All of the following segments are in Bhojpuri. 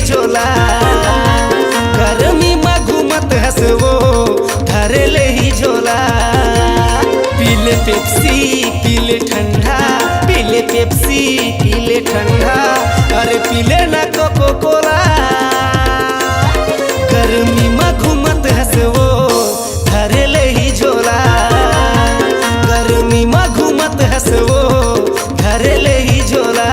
झोला। गर्मी में घूमत हसवो धरे ले ही झोला। पीले पेप्सी पीले ठंडा, पीले पेप्सी पीले ठंडा, अरे पीले ना कोको कोला। गर्मी में घूमत हसवो धरे ले ही झोला। गर्मी में घूमत हसवो धरे ले ही झोला।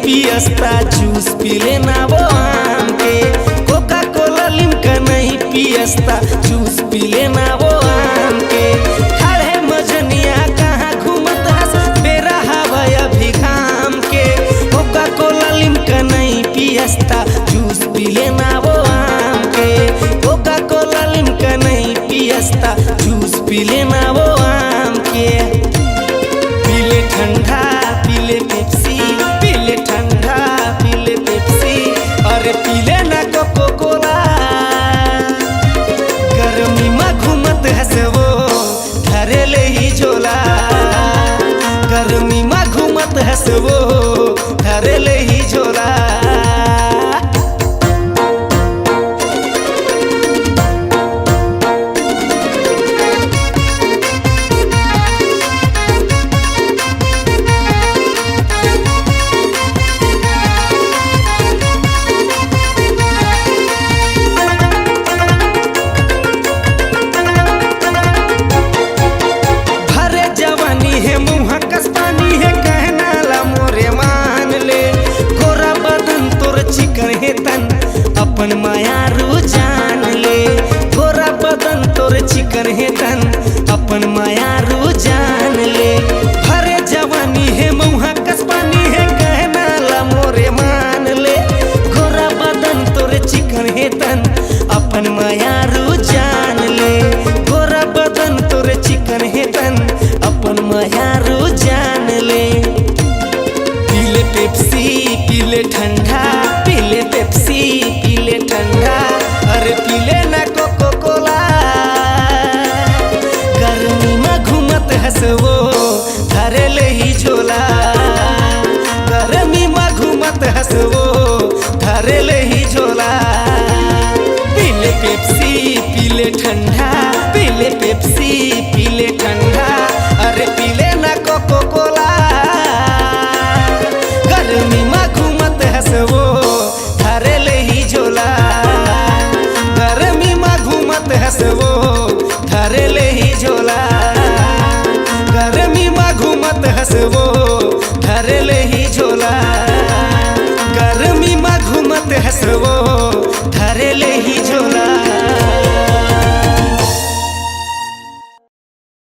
पियस्ता जूस पी लेना वो आम के। कोका कोला लिमका नहीं पियस्ता जूस पी लेना वो आम के। खड़े मजनिया कहाँ घूमत हस बेरा हवाया भी घाम के। कोका कोला लिमका नहीं पियस्ता जूस पी लेना वो आम के। कोका कोला लिमका नहीं पियस्ता जूस पी लेना वो आम के। पीले ठंडा पीले पेप्सी, पीले ठंडा पीले पेप्सी, अरे पीले ना कोको कोला। गर्मी में घूमत हसवो धरे ले ही झोला। गर्मी में घूमत हसवो धरे ले ही झोला। अपन माया रू जान ले, गोरा बदन तोर चिकन है तन, अपन माया रू जान ले। भरे जवानी है मुहा कसपानी है कहना ला मोरे मान ले। गोरा बदन तोर चिकन है तन, अपन माया रू जान ले। गोरा बदन तोर चिकन है तन, अपन माया रू जान ले। पीले पेप्सी पीले ठंडा, पीले पेप्सी पीले ठंडा, अरे पीले ना कोको कोला। गर्मी में घूमत हसवो धरे ले ही झोला। गर्मी में घूमत हसवो धरे ले ही झोला। पीले पेप्सी पीले ठंडा, पीले पेप्सी पीले ठंडा, अरे पीले ना कोको कोला। गर्मी में घूमत हसवो धरे ले ही झोला। गर्मी में घूमत हसवो धरे ले ही झोला। गर्मी में घूमत हसवो धरे ले ही झोला। गर्मी में घूमत हसवो धरे ले ही